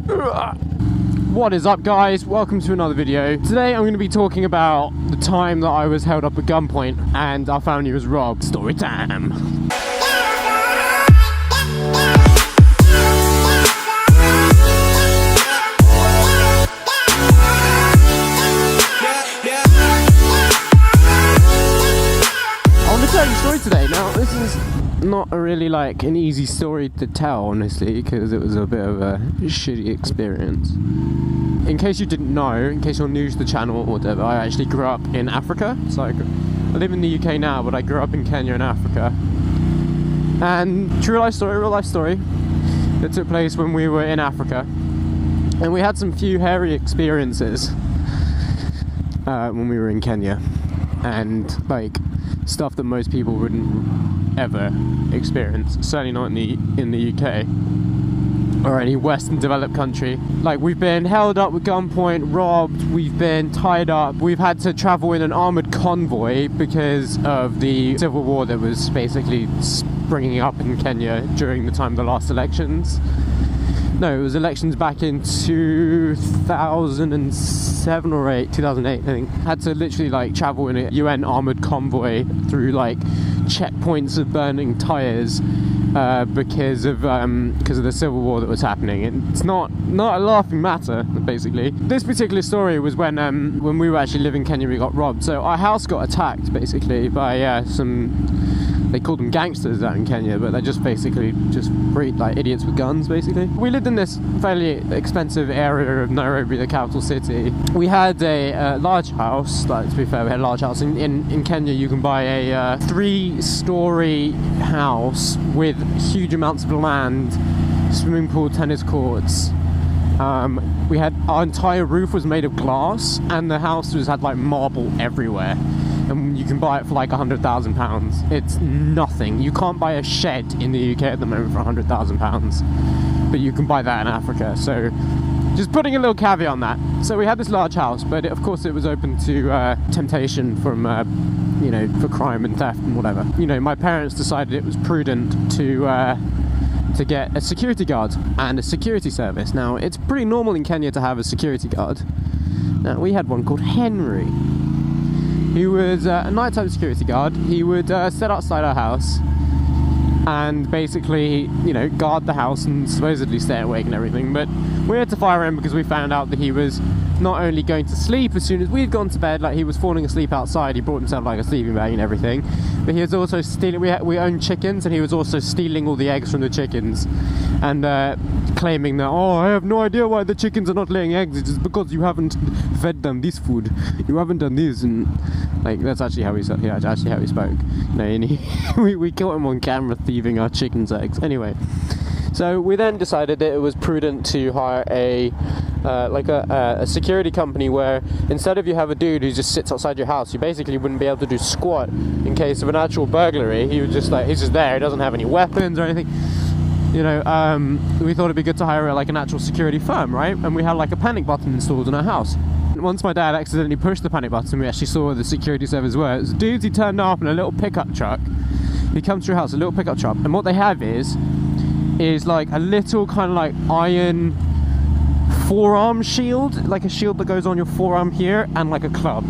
What is up, guys? Welcome to another video. Today I'm going to be talking about the time that I was held up at gunpoint and our family was robbed. Story time. Story today. Now this is not a really like an easy story to tell, honestly, because it was a bit of a shitty experience. In case you didn't know, in case you're new to the channel or whatever, I actually grew up in Africa. So I live in the UK now, but I grew up in Kenya in Africa. And real life story that took place when we were in Africa, and we had some few hairy experiences when we were in Kenya, and like stuff that most people wouldn't ever experience, certainly not in the UK or any Western developed country. Like, we've been held up with gunpoint, robbed, we've been tied up, we've had to travel in an armoured convoy because of the civil war that was basically springing up in Kenya during the time of the last elections. No, it was elections back in 2007 or 2008, I think. Had to literally like travel in a UN armoured convoy through like checkpoints of burning tyres because of the civil war that was happening. And it's not a laughing matter, basically. This particular story was when we were actually living in Kenya, we got robbed. So our house got attacked basically by some. They called them gangsters out in Kenya, but they're just basically just like idiots with guns, basically. We lived in this fairly expensive area of Nairobi, the capital city. We had a large house. Like, to be fair, we had a large house. In Kenya, you can buy a 3-story house with huge amounts of land, swimming pool, tennis courts. We had our entire roof was made of glass, and the house had like marble everywhere. And you can buy it for like £100,000. It's nothing. You can't buy a shed in the UK at the moment for £100,000, but you can buy that in Africa. So just putting a little caveat on that. So we had this large house, but of course it was open to temptation from you know, for crime and theft and whatever. You know, my parents decided it was prudent to get a security guard and a security service. Now, it's pretty normal in Kenya to have a security guard. Now, we had one called Henry. He was a nighttime security guard. He would sit outside our house and basically, you know, guard the house and supposedly stay awake and everything. But we had to fire him because we found out that he was not only going to sleep as soon as we'd gone to bed, like he was falling asleep outside. He brought himself like a sleeping bag and everything, but he was also stealing. We owned chickens, and he was also stealing all the eggs from the chickens and claiming that, oh, I have no idea why the chickens are not laying eggs. It's because you haven't fed them this food. You haven't done this. And like, that's actually how he spoke. Yeah, actually how he spoke. No, and we caught him on camera thieving our chickens' eggs. Anyway, so we then decided that it was prudent to hire a security company where instead of you have a dude who just sits outside your house, you basically wouldn't be able to do squat in case of an actual burglary. He would just like, he's just there. He doesn't have any weapons or anything. You know, we thought it'd be good to hire like an actual security firm, right? And we had like a panic button installed in our house. And once my dad accidentally pushed the panic button, we actually saw where the security service were. It was dudes he turned up in a little pickup truck. He comes to your house, a little pickup truck, and what they have is like a little kind of like iron forearm shield, like a shield that goes on your forearm here, and like a club.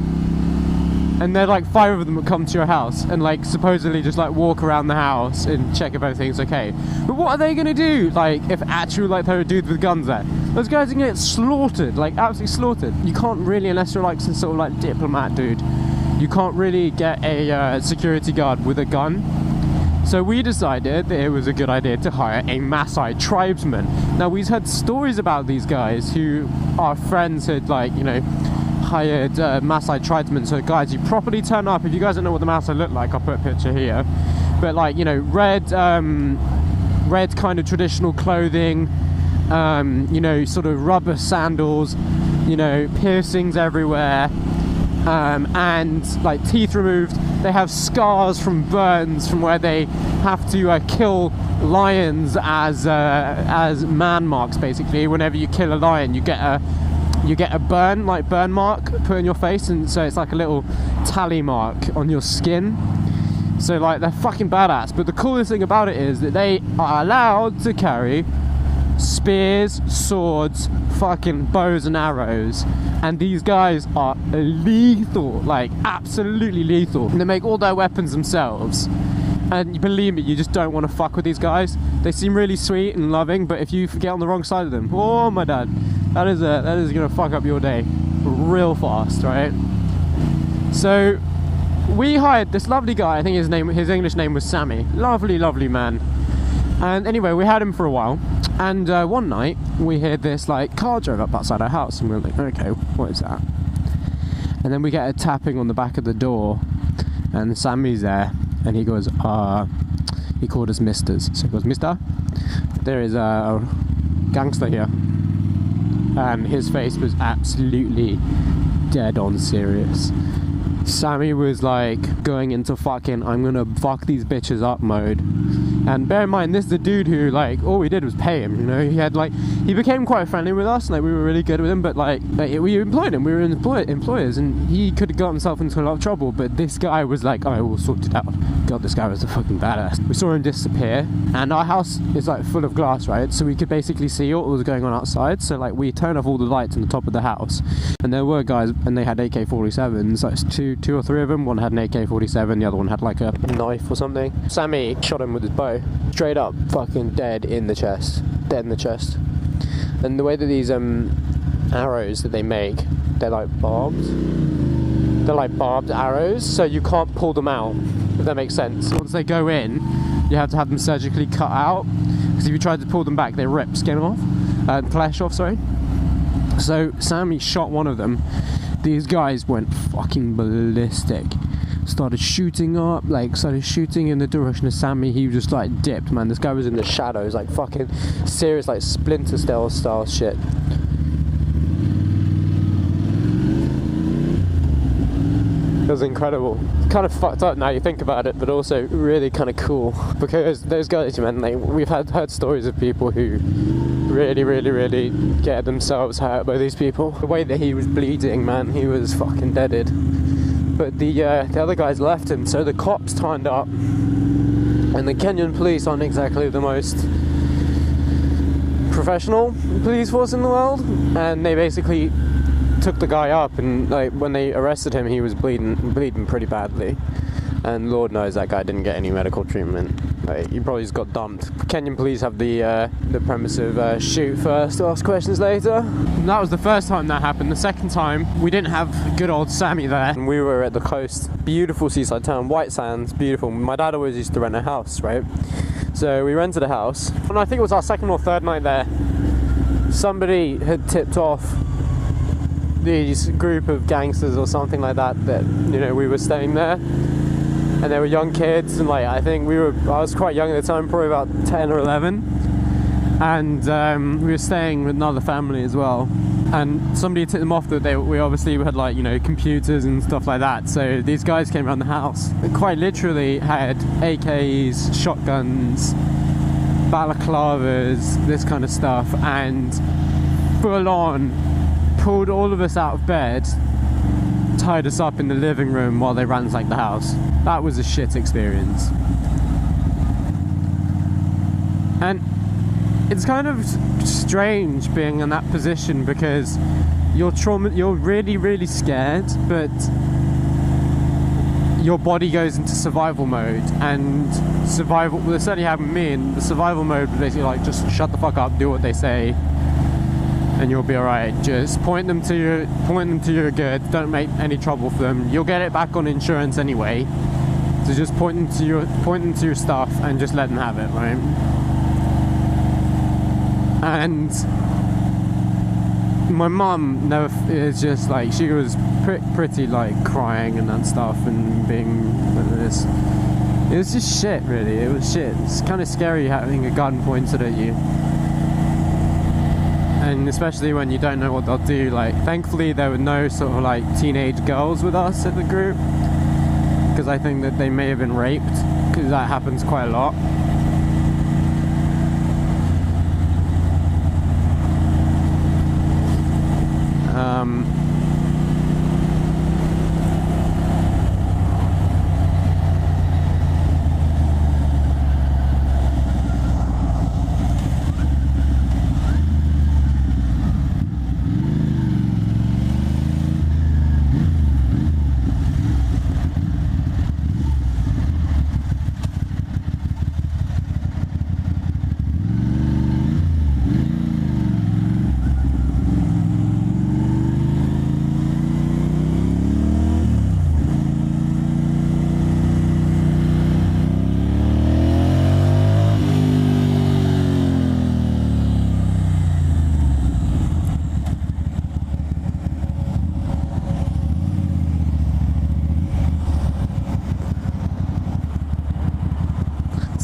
And they're like 5 of them that come to your house and like supposedly just like walk around the house and check if everything's okay. But what are they gonna do? Like, if actually like there are dudes with guns there, those guys are gonna get slaughtered, like absolutely slaughtered. You can't really, unless you're like some sort of like diplomat dude, you can't really get a security guard with a gun. So we decided that it was a good idea to hire a Maasai tribesman. Now, we've heard stories about these guys who our friends had, like, you know, hired Maasai tribesmen. So guys, you properly turn up. If you guys don't know what the Maasai look like, I'll put a picture here. But like, you know, red kind of traditional clothing, you know, sort of rubber sandals, you know, piercings everywhere, and like teeth removed. They have scars from burns from where they have to kill lions as man marks. Basically, whenever you kill a lion, you get a burn mark put in your face, and so it's like a little tally mark on your skin. So like, they're fucking badass. But the coolest thing about it is that they are allowed to carry spears, swords, fucking bows and arrows, and these guys are lethal, like absolutely lethal. And they make all their weapons themselves, and believe me, you just don't want to fuck with these guys. They seem really sweet and loving, but if you get on the wrong side of them, oh my dad, that is gonna fuck up your day real fast, right? So we hired this lovely guy. I think his English name was Sammy. Lovely man. And anyway, we had him for a while, and one night we heard this like car drove up outside our house, and we were like, okay, what is that? And then we get a tapping on the back of the door, and Sammy's there, and he goes, he called us misters. So he goes, mister, there is a gangster here. And his face was absolutely dead on serious. Sammy was like going into fucking I'm gonna fuck these bitches up mode. And bear in mind, this is the dude who, like, all we did was pay him, you know. He became quite friendly with us, like we were really good with him, but like we employed him, we were employers, and he could have got himself into a lot of trouble, but this guy was like, I will sort it out. God, this guy was a fucking badass. We saw him disappear, and our house is like full of glass, right? So we could basically see what was going on outside, so like we turned off all the lights on the top of the house, and there were guys, and they had AK-47s, like two or three of them. One had an AK-47, the other one had like a knife or something. Sammy shot him with his bow, straight up fucking dead in the chest. And the way that these arrows that they make, they're like barbed arrows, so you can't pull them out, if that makes sense. Once they go in, you have to have them surgically cut out, because if you try to pull them back, they rip skin off, flesh off, sorry. So Sammy shot one of them. These guys went fucking ballistic. Started shooting in the direction of Sammy. He just like dipped, man. This guy was in the shadows, like fucking serious, like Splinter Cell style shit. It was incredible. It's kind of fucked up now you think about it, but also really kind of cool, because those guys, man, like, we've heard stories of people who really get themselves hurt by these people. The way that he was bleeding, man, he was fucking deaded. But the other guys left him, so the cops turned up, and the Kenyan police aren't exactly the most professional police force in the world, and they basically took the guy up, and like when they arrested him, he was bleeding pretty badly, and Lord knows that guy didn't get any medical treatment. Like, he probably just got dumped. Kenyan police have the premise of shoot first, ask questions later. And that was the first time that happened. The second time, we didn't have good old Sammy there, and we were at the coast, beautiful seaside town, white sands, beautiful. My dad always used to rent a house, right? So we rented a house, and I think it was our second or third night there. Somebody had tipped off these group of gangsters or something like that, you know, we were staying there. And they were young kids, and like I was quite young at the time, probably about 10 or 11, and we were staying with another family as well, and somebody tipped them off that we obviously had, like, you know, computers and stuff like that. So these guys came around the house, they quite literally had AKs, shotguns, balaclavas, this kind of stuff, and full on pulled all of us out of bed, tied us up in the living room while they ransacked the house. That was a shit experience. And it's kind of strange being in that position, because you're really scared, but your body goes into survival mode, and survival, well, it certainly happened to me, and the survival mode was basically like, just shut the fuck up, do what they say, and you'll be alright. Just point them to your goods, don't make any trouble for them. You'll get it back on insurance anyway. So just point them to your stuff and just let them have it, right? And my mum is just like, she was pretty like crying and that stuff, and being like this. It was just shit, really. It was shit. It's kind of scary having a gun pointed at you. And especially when you don't know what they'll do. Like, thankfully there were no sort of like teenage girls with us at the group, because I think that they may have been raped, because that happens quite a lot.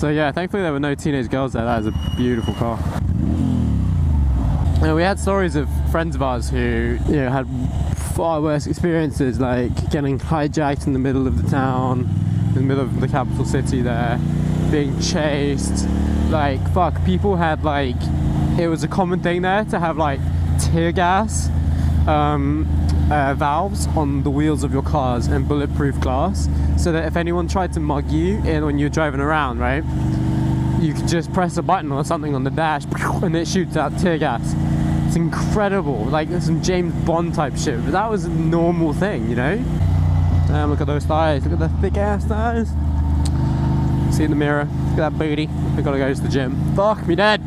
So yeah, thankfully there were no teenage girls there. That is a beautiful car. And we had stories of friends of ours who, you know, had far worse experiences, like getting hijacked in the middle of the town, in the middle of the capital city there, being chased. Like, fuck, people had, like, it was a common thing there to have like tear gas valves on the wheels of your cars and bulletproof glass, so that if anyone tried to mug you in when you're driving around, right, you could just press a button or something on the dash and it shoots out tear gas. It's incredible, like some James Bond type shit, but that was a normal thing, you know. Damn, look at those thighs, look at the thick ass thighs. See in the mirror, look at that booty. I gotta go to the gym. Fuck me dead.